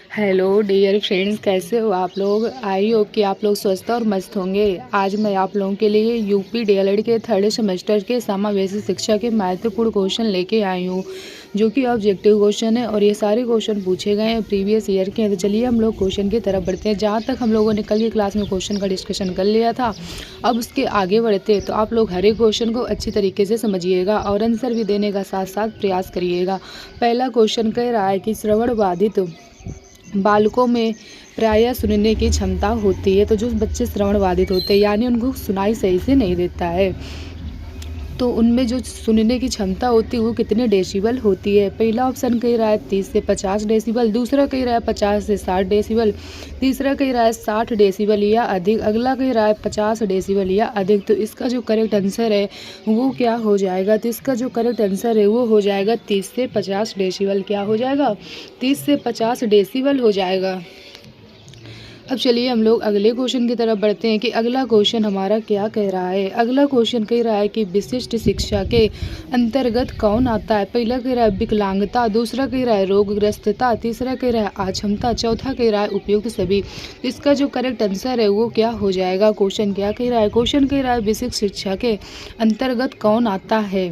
Hello dear friends, कैसे हो आप लोग। आई होप कि आप लोग स्वस्थ और मस्त होंगे। आज मैं आप लोगों के लिए यूपी डीएलएड के थर्ड सेमेस्टर के समावेशी शिक्षा के महत्वपूर्ण क्वेश्चन लेके आई हूँ, जो कि ऑब्जेक्टिव क्वेश्चन है और ये सारे क्वेश्चन पूछे गए हैं प्रीवियस ईयर के हैं। तो चलिए हम लोग क्वेश्चन की तरफ बढ़ते हैं। जहाँ तक हम लोगों ने कल की क्लास में क्वेश्चन का डिस्कशन कर लिया था, अब उसके आगे बढ़ते हैं। तो आप लोग हर एक क्वेश्चन को अच्छी तरीके से समझिएगा और आंसर भी देने का साथ साथ प्रयास करिएगा। पहला क्वेश्चन कह रहा है कि श्रवण बाधित बालकों में प्रायः सुनने की क्षमता होती है। तो जो बच्चे श्रवण बाधित होते हैं, यानी उनको सुनाई सही से नहीं देता है, तो उनमें जो सुनने की क्षमता होती है वो कितने डेसिबल होती है। पहला ऑप्शन कह रहा है 30 से 50 डेसिबल, दूसरा कह रहा है 50 से 60 डेसिबल, तीसरा कह रहा है 60 डेसिबल या अधिक, अगला कह रहा है 50 डेसिबल या अधिक। तो इसका जो करेक्ट आंसर है वो क्या हो जाएगा। तो इसका जो करेक्ट आंसर है वो हो जाएगा 30 से 50 डेसिबल। क्या हो जाएगा, 30 से 50 डेसिबल हो जाएगा। अब चलिए हम लोग अगले क्वेश्चन की तरफ बढ़ते हैं कि अगला क्वेश्चन हमारा क्या कह रहा है। अगला क्वेश्चन कह रहा है कि विशिष्ट शिक्षा के अंतर्गत कौन आता है। पहला कह रहा है विकलांगता, दूसरा कह रहा है रोगग्रस्तता, तीसरा कह रहा है अक्षमता, चौथा कह रहा है उपयुक्त सभी। तो इसका जो करेक्ट आंसर है वो क्या हो जाएगा। क्वेश्चन क्या कह रहा है, क्वेश्चन कह रहा है विशिष्ट शिक्षा के अंतर्गत कौन आता है।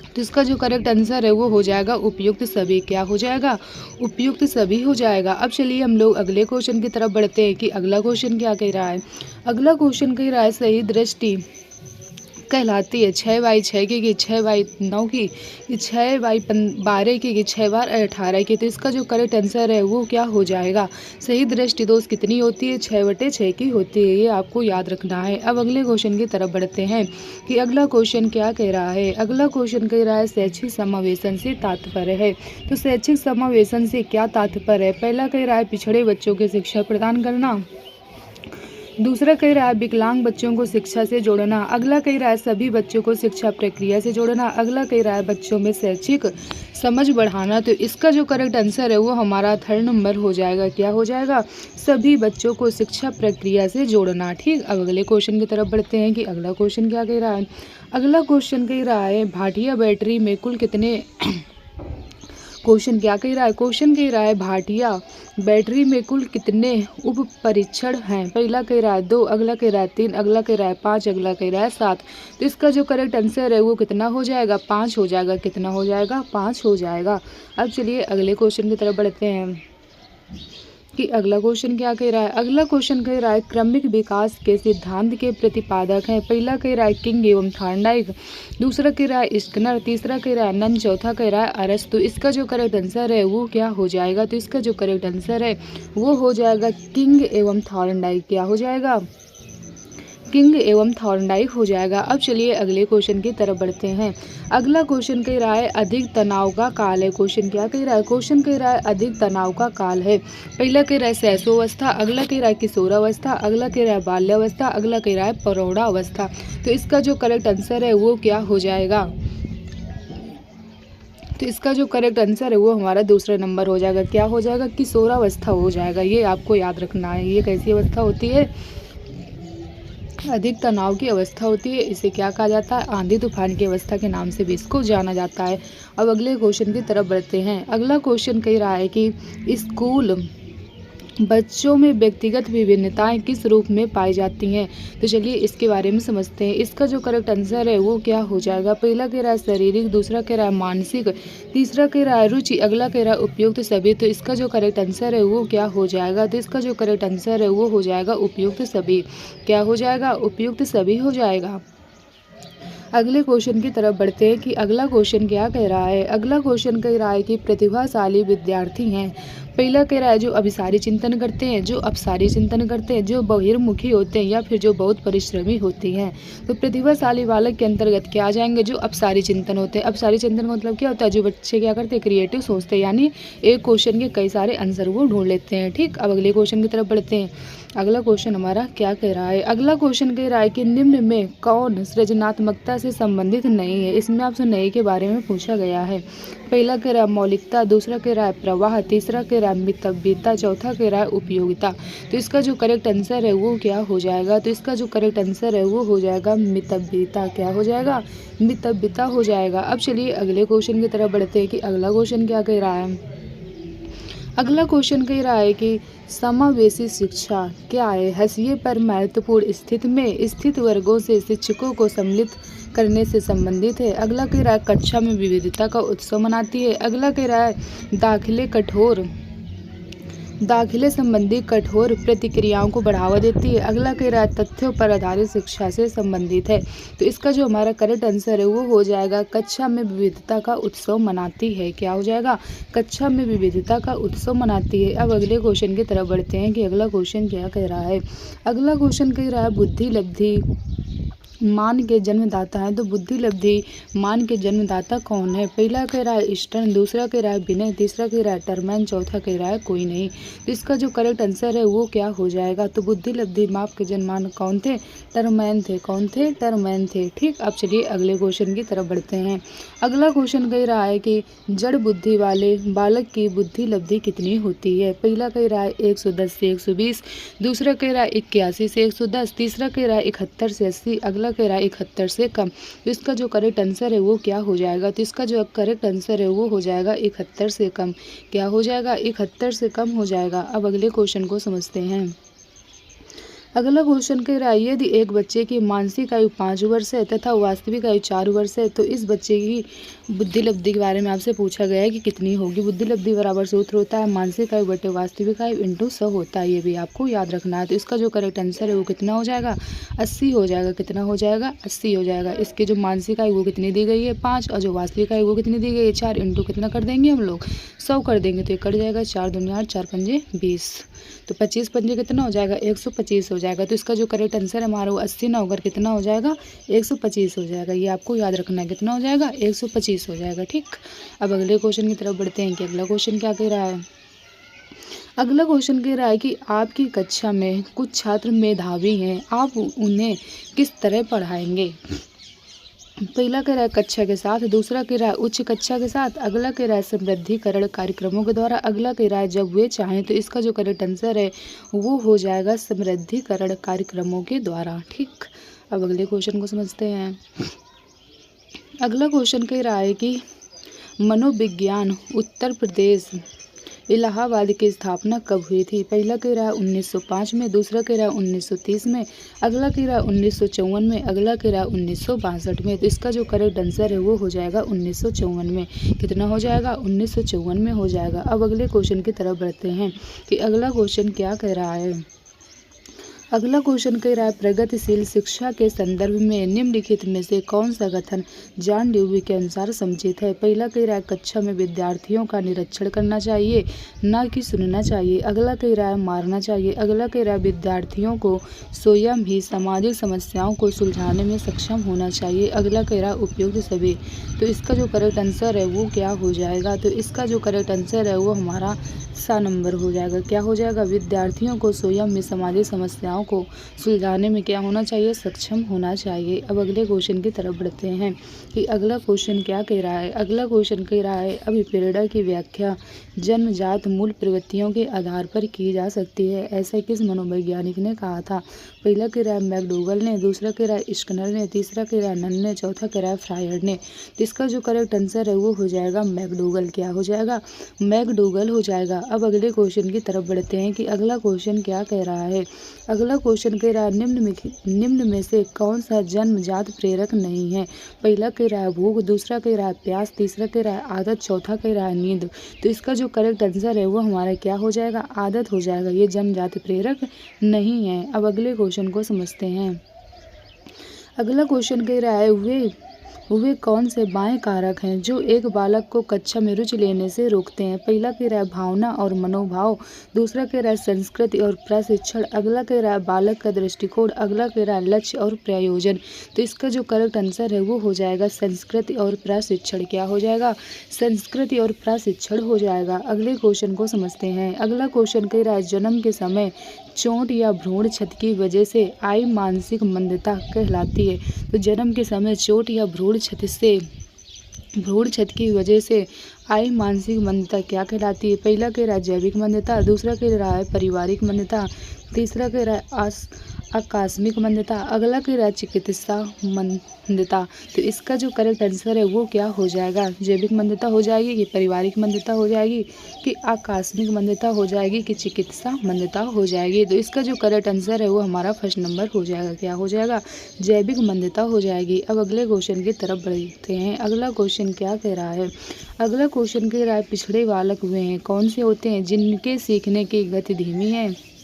तो इसका जो करेक्ट आंसर है वो हो जाएगा उपयुक्त सभी। क्या हो जाएगा, उपयुक्त सभी हो जाएगा। अब चलिए हम लोग अगले क्वेश्चन की तरफ बढ़ते हैं कि अगला क्वेश्चन क्या कह रहा है। अगला क्वेश्चन कह रहा है सही दृष्टि कहलाती है 6/6 की 6/9 की 6/12 की 6/18 की। तो इसका जो करेक्ट आंसर है वो क्या हो जाएगा। सही दृष्टि दोस्त कितनी होती है, 6/6 की होती है, ये आपको याद रखना है। अब अगले क्वेश्चन की तरफ बढ़ते हैं कि अगला क्वेश्चन क्या कह रहा है। अगला क्वेश्चन कह रहा है शैक्षिक समावेशन से तात्पर्य है। तो शैक्षिक समावेशन से क्या तात्पर्य है। पहला कह रहा है पिछड़े बच्चों को शिक्षा प्रदान करना, दूसरा कह रहा है विकलांग बच्चों को शिक्षा से जोड़ना, अगला कह रहा है सभी बच्चों को शिक्षा प्रक्रिया से जोड़ना, अगला कह रहा है बच्चों में शैक्षिक समझ बढ़ाना। तो इसका जो करेक्ट आंसर है वो हमारा थर्ड नंबर हो जाएगा। क्या हो जाएगा, सभी बच्चों को शिक्षा प्रक्रिया से जोड़ना। ठीक, अब अगले क्वेश्चन की तरफ बढ़ते हैं कि अगला क्वेश्चन क्या कह रहा है। अगला क्वेश्चन कह रहा है भाटिया बैटरी में कुल कितने क्वेश्चन क्या कह रहा है, क्वेश्चन कह रहा है भाटिया बैटरी में कुल कितने उप परीक्षण हैं। पहला कह रहा है 2, अगला कह रहा है 3, अगला कह रहा है 5, अगला कह रहा है 7। तो इसका जो करेक्ट आंसर है वो कितना हो जाएगा, 5 हो जाएगा। कितना हो जाएगा, 5 हो जाएगा। अब चलिए अगले क्वेश्चन की तरफ बढ़ते हैं कि अगला क्वेश्चन क्या कह रहा है। अगला क्वेश्चन कह रहा है क्रमिक विकास के सिद्धांत के प्रतिपादक हैं। पहला कह रहा है किंग एवं थॉर्नडाइक, दूसरा कह रहा है स्किनर, तीसरा कह रहा है नन, चौथा कह रहा है अरस्तु। तो इसका जो करेक्ट आंसर है वो क्या हो जाएगा। तो इसका जो करेक्ट आंसर है वो हो जाएगा किंग एवं थॉर्नडाइक। क्या हो जाएगा, किंग एवं थॉर्नडाइक हो जाएगा। अब चलिए अगले क्वेश्चन की तरफ बढ़ते हैं। अगला क्वेश्चन कह रहा है अधिक तनाव का काल है। क्वेश्चन क्या कह रहा है, क्वेश्चन कह रहा है अधिक तनाव का काल है। पहला कह रहा है शैशवावस्था, अगला कह रहा है किशोरावस्था, अगला कह रहा है बाल्यावस्था, अगला कह रहा है प्रौढ़ावस्था। तो इसका जो करेक्ट आंसर है वो क्या हो जाएगा। तो इसका जो करेक्ट आंसर है वो हमारा दूसरा नंबर हो जाएगा। क्या हो जाएगा, किशोरावस्था हो जाएगा। ये आपको याद रखना है। ये कैसी अवस्था होती है, अधिक तनाव की अवस्था होती है। इसे क्या कहा जाता है, आंधी तूफान की अवस्था के नाम से भी इसको जाना जाता है। अब अगले क्वेश्चन की तरफ बढ़ते हैं। अगला क्वेश्चन कह रहा है कि स्कूल बच्चों में व्यक्तिगत विभिन्नताएं किस रूप में पाई जाती हैं। तो चलिए इसके बारे में समझते हैं। इसका जो करेक्ट आंसर है वो क्या हो जाएगा। पहला कह रहा है शारीरिक, दूसरा कह रहा है मानसिक, तीसरा कह रहा है रुचि, अगला कह रहा है उपयुक्त सभी। तो इसका जो करेक्ट आंसर है वो क्या हो जाएगा। तो इसका जो करेक्ट आंसर है वो हो जाएगा उपयुक्त सभी। क्या हो जाएगा, उपयुक्त सभी हो जाएगा। अगले क्वेश्चन की तरफ बढ़ते हैं कि अगला क्वेश्चन क्या कह रहा है। अगला क्वेश्चन कह रहा है कि प्रतिभाशाली विद्यार्थी हैं। पहला कह रहा है जो अभिसारी चिंतन करते हैं, जो अपसारी चिंतन करते हैं, जो बहिर्मुखी होते हैं, या फिर जो बहुत परिश्रमी होती हैं। तो प्रतिभाशाली बालक के अंतर्गत क्या आ जाएंगे, जो अपसारी चिंतन होते हैं। अपसारी चिंतन का मतलब क्या होता है, जो बच्चे क्या करते हैं, क्रिएटिव सोचते हैं, यानी एक क्वेश्चन के कई सारे आंसर वो ढूंढ लेते हैं। ठीक, अब अगले क्वेश्चन की तरफ बढ़ते हैं। अगला क्वेश्चन हमारा क्या कह रहा है। अगला क्वेश्चन कह रहा है कि निम्न में कौन सृजनात्मकता से संबंधित नहीं है। इसमें आपसे नए के बारे में पूछा गया है। पहला कह रहा है मौलिकता, दूसरा कह रहा है प्रवाह, तीसरा कह रहा है मितव्ययिता, चौथा कह रहा है उपयोगिता। तो इसका जो करेक्ट आंसर है वो क्या हो जाएगा। तो इसका जो करेक्ट आंसर है वो हो जाएगा मितव्ययिता। क्या हो जाएगा, मितव्ययिता हो जाएगा। अब चलिए अगले क्वेश्चन की तरफ बढ़ते हैं कि अगला क्वेश्चन क्या कह रहा है। अगला क्वेश्चन कह रहा है कि समावेशी शिक्षा क्या है? हाशिए पर महत्वपूर्ण स्थिति में स्थित वर्गों से शिक्षकों को सम्मिलित करने से संबंधित है। अगला कह रहा है कक्षा में विविधता का उत्सव मनाती है। अगला कह रहा है दाखिले संबंधी कठोर प्रतिक्रियाओं को बढ़ावा देती है। अगला कह रहा है तथ्यों पर आधारित शिक्षा से संबंधित है। तो इसका जो हमारा करेक्ट आंसर है वो हो जाएगा कक्षा में विविधता का उत्सव मनाती है। क्या हो जाएगा? कक्षा में विविधता का उत्सव मनाती है। अब अगले क्वेश्चन की तरफ बढ़ते हैं कि अगला क्वेश्चन क्या कह रहा है। अगला क्वेश्चन कह रहा है बुद्धि लब्धि मान के जन्मदाता है। तो बुद्धि लब्धि मान के जन्मदाता कौन है? पहला कह रहा है स्टर्न, दूसरा कह रहा है विनय, तीसरा कह रहा है टर्मैन, चौथा कह रहा है कोई नहीं। तो इसका जो करेक्ट आंसर है वो क्या हो जाएगा? तो बुद्धि लब्धि माप के जन्मान कौन थे? टर्मैन थे। कौन थे? टर्मैन थे। ठीक, अब चलिए अगले क्वेश्चन की तरफ बढ़ते हैं। अगला क्वेश्चन कह रहा है कि जड़ बुद्धि वाले बालक की बुद्धि लब्धि कितनी होती है? पहला कह रहा है 110 से 120, दूसरा कह रहा है 81 से 110, तीसरा कह रहा है 71 से 80, अगला कह रहा है 71 से कम। तो इसका जो करेक्ट आंसर है वो क्या हो जाएगा? तो इसका जो करेक्ट आंसर है वो हो जाएगा 71 से कम। क्या हो जाएगा? 71 से कम हो जाएगा। अब अगले क्वेश्चन को समझते हैं। अगला क्वेश्चन कह रहा है यदि एक बच्चे की मानसिक आयु 5 वर्ष है तथा वास्तविक आयु 4 वर्ष है तो इस बच्चे की बुद्धि लब्धि के बारे में आपसे पूछा गया है कि कितनी होगी। बुद्धि लब्धि बराबर सूत्र होता है मानसिक आयु बटे वास्तविक आयु इंटू 100 होता है। ये भी आपको याद रखना है। तो इसका जो करेक्ट आंसर है वो कितना हो जाएगा? 80 हो जाएगा। कितना हो जाएगा? 80 हो जाएगा। इसकी जो मानसिक आयु वो कितनी दी गई है? 5, और जो वास्तविक आयु वो कितनी दी गई है? 4 इंटू कितना कर देंगे हम लोग? 100 कर देंगे। तो ये कट जाएगा 4 दूनी 8, 4 पंजे 20, तो 25 पंजे कितना हो जाएगा? 125 हो जाएगा। तो इसका जो करेक्ट आंसर है हमारा वो 80 ना होकर कितना हो जाएगा? 125 हो जाएगा। ये आपको याद रखना है। कितना हो जाएगा? 125 हो जाएगा। ठीक, अब अगले क्वेश्चन की तरफ बढ़ते हैं कि अगला क्वेश्चन क्या कह रहा है। अगला क्वेश्चन कह रहा है कि आपकी कक्षा में कुछ छात्र मेधावी हैं, आप उन्हें किस तरह पढ़ाएंगे? पहला कह रहा है कक्षा के साथ, दूसरा कह रहा है उच्च कक्षा के साथ, अगला कह रहा है समृद्धिकरण कार्यक्रमों के द्वारा, अगला कह रहा है जब वे चाहें। तो इसका जो करेक्ट आंसर है वो हो जाएगा समृद्धिकरण कार्यक्रमों के द्वारा। ठीक, अब अगले क्वेश्चन को समझते हैं। अगला क्वेश्चन कह रहा है कि मनोविज्ञान उत्तर प्रदेश इलाहाबाद की स्थापना कब हुई थी? पहला कह रहा है 1905 में, दूसरा कह रहा है 1930 में, अगला कह रहा है 1954 में, अगला कह रहा है 1962 में। तो इसका जो करेक्ट आंसर है वो हो जाएगा 1954 में। कितना हो जाएगा? 1954 में हो जाएगा। अब अगले क्वेश्चन की तरफ बढ़ते हैं कि अगला क्वेश्चन क्या कह रहा है। अगला क्वेश्चन कह रहा है प्रगतिशील शिक्षा के संदर्भ में निम्नलिखित में से कौन सा कथन जॉन ड्यूवी के अनुसार समुचित है? पहला कह रहा है कक्षा में विद्यार्थियों का निरीक्षण करना चाहिए, न कि सुनना चाहिए, अगला कह रहा है मारना चाहिए, अगला कह रहा है विद्यार्थियों को स्वयं ही सामाजिक समस्याओं को सुलझाने में सक्षम होना चाहिए, अगला कह रहा है उपयुक्त सभी। तो इसका जो करेक्ट आंसर है वो क्या हो जाएगा? तो इसका जो करेक्ट आंसर है वो हमारा सा नंबर हो जाएगा। क्या हो जाएगा? विद्यार्थियों को स्वयं में सामाजिक समस्याओं को सुलझाने में क्या होना चाहिए? सक्षम होना चाहिए। अब अगले क्वेश्चन की तरफ बढ़ते हैं कि अगला क्वेश्चन क्या कह रहा है। अगला क्वेश्चन कह रहा है अभिप्रेरणा की व्याख्या जन्मजात मूल प्रवृत्तियों के आधार पर की जा सकती है, ऐसा किस मनोवैज्ञानिक ने कहा था? पहला कह रहा है मैकडोगल ने, दूसरा कह रहा है स्किनर ने, तीसरा कह रहा है नन ने, चौथा कह रहा है फ्रायर ने। तो इसका जो करेक्ट आंसर है वो हो जाएगा मैकडोगल। क्या हो जाएगा? मैकडोगल हो जाएगा। अब अगले क्वेश्चन की तरफ बढ़ते हैं कि अगला क्वेश्चन क्या कह रहा है। अगला क्वेश्चन कह रहा है निम्न में से कौन सा जन्मजात प्रेरक नहीं है? पहला कह रहा है भूख, दूसरा कह रहा है प्यास, तीसरा कह रहा है आदत, चौथा कह रहा है नींद। तो इसका जो करेक्ट आंसर है वो हमारा क्या हो जाएगा? आदत हो जाएगा। ये जन्मजात प्रेरक नहीं है। अब अगले क्वेश्चन को समझते हैं। अगला क्वेश्चन कह रहा है वे कौन से बाएं कारक हैं जो एक बालक को कक्षा में रुचि लेने से रोकते हैं? पहला कह रहा है भावना और मनोभाव, दूसरा कह रहा है संस्कृति और प्रशिक्षण, अगला कह रहा है बालक का दृष्टिकोण, अगला कह रहा है लक्ष्य और प्रयोजन। तो इसका जो करेक्ट आंसर है वो हो जाएगा संस्कृति और प्रशिक्षण। क्या हो जाएगा? संस्कृति और प्रशिक्षण हो जाएगा। अगले क्वेश्चन को समझते हैं। अगला क्वेश्चन कह रहा है जन्म के समय चोट या भ्रूण क्षति की वजह से आई मानसिक मंदता कहलाती है। तो जन्म के समय चोट या भ्रूण क्षति की वजह से आई मानसिक मंदता क्या कहलाती है? पहला कह रहा है जैविक मंदता, दूसरा कह रहा है पारिवारिक मंदता, तीसरा कह रहा है आकस्मिक मंदता, अगला कह रहा है चिकित्सा मंदता। तो इसका जो करेक्ट आंसर है वो क्या हो जाएगा? जैविक मंदता हो जाएगी कि पारिवारिक मंदता हो जाएगी कि आकस्मिक मंदता हो जाएगी कि चिकित्सा मंदता हो जाएगी? तो इसका जो करेक्ट आंसर है वो हमारा फर्स्ट नंबर हो जाएगा। क्या हो जाएगा? जैविक मंदता हो जाएगी। अब अगले क्वेश्चन की तरफ बढ़ते हैं। अगला क्वेश्चन क्या कह रहा है? अगला क्वेश्चन कह रहा है पिछड़े बालक वे हैं कौन से होते हैं जिनके सीखने की गति धीमी है,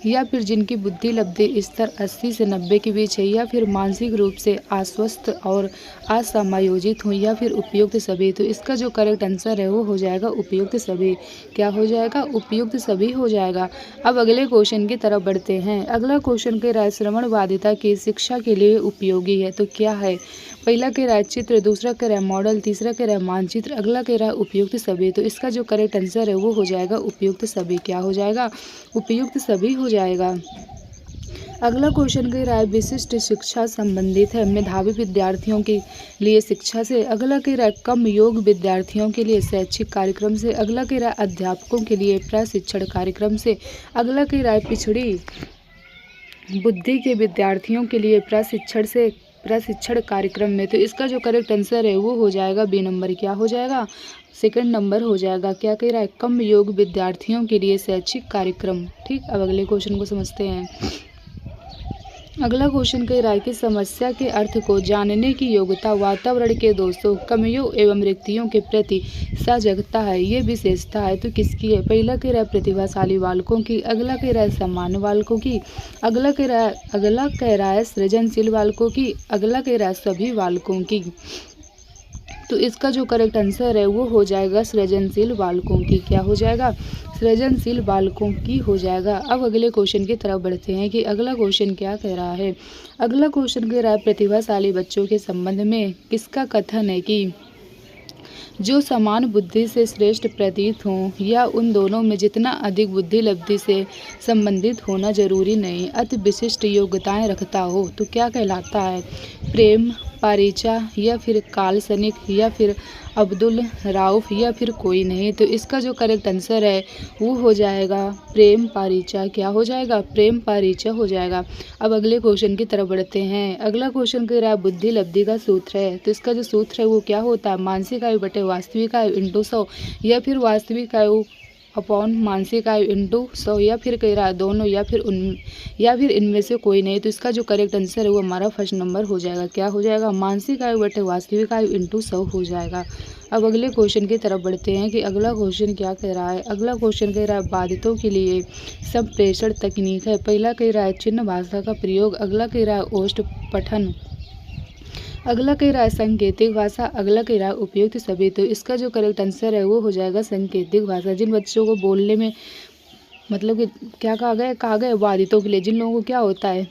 या फिर जिनकी बुद्धि लब्धि स्तर 80 से 90 के बीच है, या फिर मानसिक रूप से अस्वस्थ और असमायोजित हो, या फिर उपयुक्त सभी? तो इसका जो करेक्ट आंसर है वो हो जाएगा उपयुक्त सभी। क्या हो जाएगा? उपयुक्त सभी हो जाएगा। अब अगले क्वेश्चन की तरफ बढ़ते हैं। अगला क्वेश्चन कह रहा है श्रवण बाधिता की शिक्षा के लिए उपयोगी है। तो क्या है? पहला कह रहा है चित्र, दूसरा कह रहा है मॉडल, तीसरा कह रहा है मानचित्र, अगला कह रहा है उपयुक्त सभी। तो इसका जो करेक्ट आंसर है वो हो जाएगा उपयुक्त सभी। क्या हो जाएगा? उपयुक्त सभी हो जाएगा। अगला क्वेश्चन कह रहा है विशिष्ट शिक्षा संबंधित है मेधावी विद्यार्थियों के लिए शिक्षा से, अगला कह रहा है कम योग्य विद्यार्थियों के लिए शैक्षिक कार्यक्रम से, अगला कह रहा है अध्यापकों के लिए प्रशिक्षण कार्यक्रम से, अगला कह रहा है पिछड़ी बुद्धि के विद्यार्थियों के लिए प्रशिक्षण कार्यक्रम में। तो इसका जो करेक्ट आंसर है वो हो जाएगा बी नंबर। क्या हो जाएगा? सेकंड नंबर हो जाएगा। क्या कह रहा है? कम योग्य विद्यार्थियों के लिए शैक्षिक कार्यक्रम। ठीक, अब अगले क्वेश्चन को समझते हैं। अगला क्वेश्चन कह रहा है कि समस्या के अर्थ को जानने की योग्यता वातावरण के दोषों, कमियों एवं रिक्तियों के प्रति सजगता है, ये विशेषता है तो किसकी है? पहला कह रहा है प्रतिभाशाली बालकों की, अगला कह रहा है सामान्य बालकों की, अगला कह रहा है सृजनशील बालकों की, अगला कह रहा है सभी बालकों की। तो इसका जो करेक्ट आंसर है वो हो जाएगा सृजनशील बालकों की। क्या हो जाएगा? सृजनशील बालकों की हो जाएगा। अब अगले क्वेश्चन की तरफ बढ़ते हैं कि अगला क्वेश्चन क्या कह रहा है। अगला क्वेश्चन कह रहा है प्रतिभाशाली बच्चों के संबंध में किसका कथन है कि जो समान बुद्धि से श्रेष्ठ प्रतीत हों, या उन दोनों में जितना अधिक बुद्धि लब्धि से संबंधित होना जरूरी नहीं, अति विशिष्ट योग्यताएं रखता हो, तो क्या कहलाता है? प्रेम पारीचा, या फिर काल्पनिक, या फिर अब्दुल राउफ, या फिर कोई नहीं? तो इसका जो करेक्ट आंसर है वो हो जाएगा प्रेम पारीचा। क्या हो जाएगा? प्रेम पारीचा हो जाएगा। अब अगले क्वेश्चन की तरफ बढ़ते हैं। अगला क्वेश्चन कह रहा है बुद्धि लब्धि का सूत्र है। तो इसका जो सूत्र है वो क्या होता है? मानसिक आयु बटे वास्तविक आयु इंटू 100, या फिर वास्तविक आयु अपॉन मानसिक आयु इंटू 100, या फिर कह रहा है दोनों, या फिर इनमें से कोई नहीं। तो इसका जो करेक्ट आंसर है वो हमारा फर्स्ट नंबर हो जाएगा। क्या हो जाएगा? मानसिक आयु बटे वास्तविक आयु इंटू 100 हो जाएगा। अब अगले क्वेश्चन की तरफ बढ़ते हैं कि अगला क्वेश्चन क्या कह रहा है। अगला क्वेश्चन कह रहा है बाधितों के लिए संप्रेषण तकनीक है। पहला कह रहा है चिन्ह भाषा का प्रयोग, अगला कह रहा है ओष्ठ पठन, अगला कह रहा है सांकेतिक भाषा, अगला कह रहा है उपयुक्त सभी। तो इसका जो करेक्ट आंसर है वो हो जाएगा सांकेतिक भाषा। जिन बच्चों को बोलने में मतलब कि क्या कहा गया बाधितों के लिए, जिन लोगों को क्या होता है,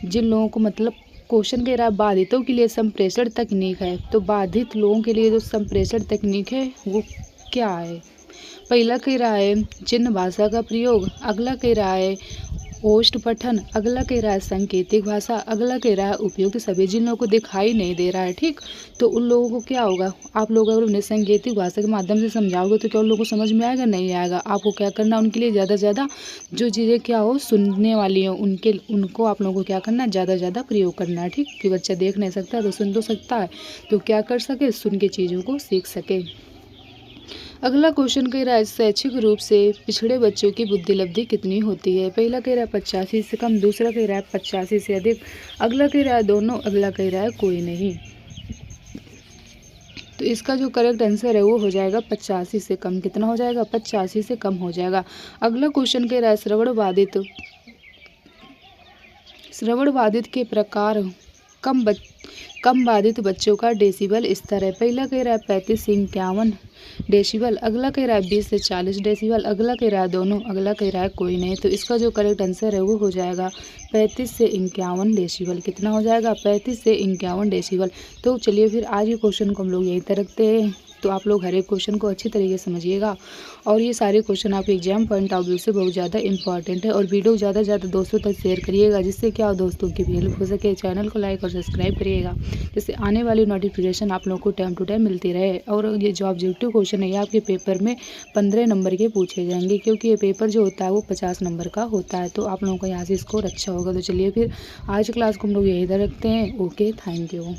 जिन लोगों को मतलब क्वेश्चन कह रहा है बाधितों के लिए संप्रेषण तकनीक है, तो बाधित लोगों के लिए जो संप्रेषण तकनीक है वो क्या है? पहला कह रहा है चिन्ह भाषा का प्रयोग, अगला कह रहा है ओष्ठ पठन, अगला कह रहा है सांकेतिक भाषा, अगला कह रहा है उपयुक्त सभी। जिन लोगों को दिखाई नहीं दे रहा है, ठीक, तो उन लोगों को क्या होगा? आप लोग अगर उन्हें सांकेतिक भाषा के माध्यम से समझाओगे तो क्या उन लोगों को समझ में आएगा? नहीं आएगा। आपको क्या करना, उनके लिए ज़्यादा से ज़्यादा जो चीज़ें क्या हो सुनने वाली हो उनको आप लोगों को क्या करना है? ज़्यादा से ज़्यादा प्रयोग करना है। ठीक, कि बच्चा देख नहीं सकता तो सुन तो सकता है, तो क्या कर सके? सुन के चीज़ों को सीख सके। अगला क्वेश्चन कह रहा है शैक्षिक रूप से पिछड़े बच्चों की बुद्धि लब्धि कितनी होती है? पहला कह रहा है 85 से कम, दूसरा कह रहा है 85 से अधिक, अगला कह रहा है दोनों, अगला कह रहा है कोई नहीं। तो इसका जो करेक्ट आंसर है वो हो जाएगा 85 से कम। कितना हो जाएगा? 85 से कम हो जाएगा। अगला क्वेश्चन कह रहा है श्रवण बाधित के प्रकार कम बाधित बच्चों का डेसिबल स्तर है। पहला कह रहा है 35 से 51 डेसिबल, अगला कह रहा है 20 से 40 डेसिबल, अगला कह रहा है दोनों, अगला कह रहा है कोई नहीं। तो इसका जो करेक्ट आंसर है वो हो जाएगा 35 से 51 डेसिबल। कितना हो जाएगा? 35 से 51 डेसिबल। तो चलिए फिर आज के क्वेश्चन को हम लोग यहीं तक रखते हैं। तो आप लोग हर एक क्वेश्चन को अच्छी तरीके से समझिएगा। और ये सारे क्वेश्चन आपके एग्जाम पॉइंट ऑफ व्यू से बहुत ज़्यादा इंपॉर्टेंट है। और वीडियो ज़्यादा से ज़्यादा दोस्तों तक शेयर करिएगा, जिससे क्या दोस्तों की भी हेल्प हो सके। चैनल को लाइक और सब्सक्राइब करिएगा, जिससे आने वाली नोटिफिकेशन आप लोगों को टाइम टू टाइम मिलती रहे। और ये जो ऑब्जेक्टिव क्वेश्चन है ये आपके पेपर में 15 नंबर के पूछे जाएंगे, क्योंकि ये पेपर जो होता है वो 50 नंबर का होता है। तो आप लोगों का यहाँ से स्कोर अच्छा होगा। तो चलिए फिर आज क्लास को हम लोग यहीं तक रखते हैं। Okay, thank you.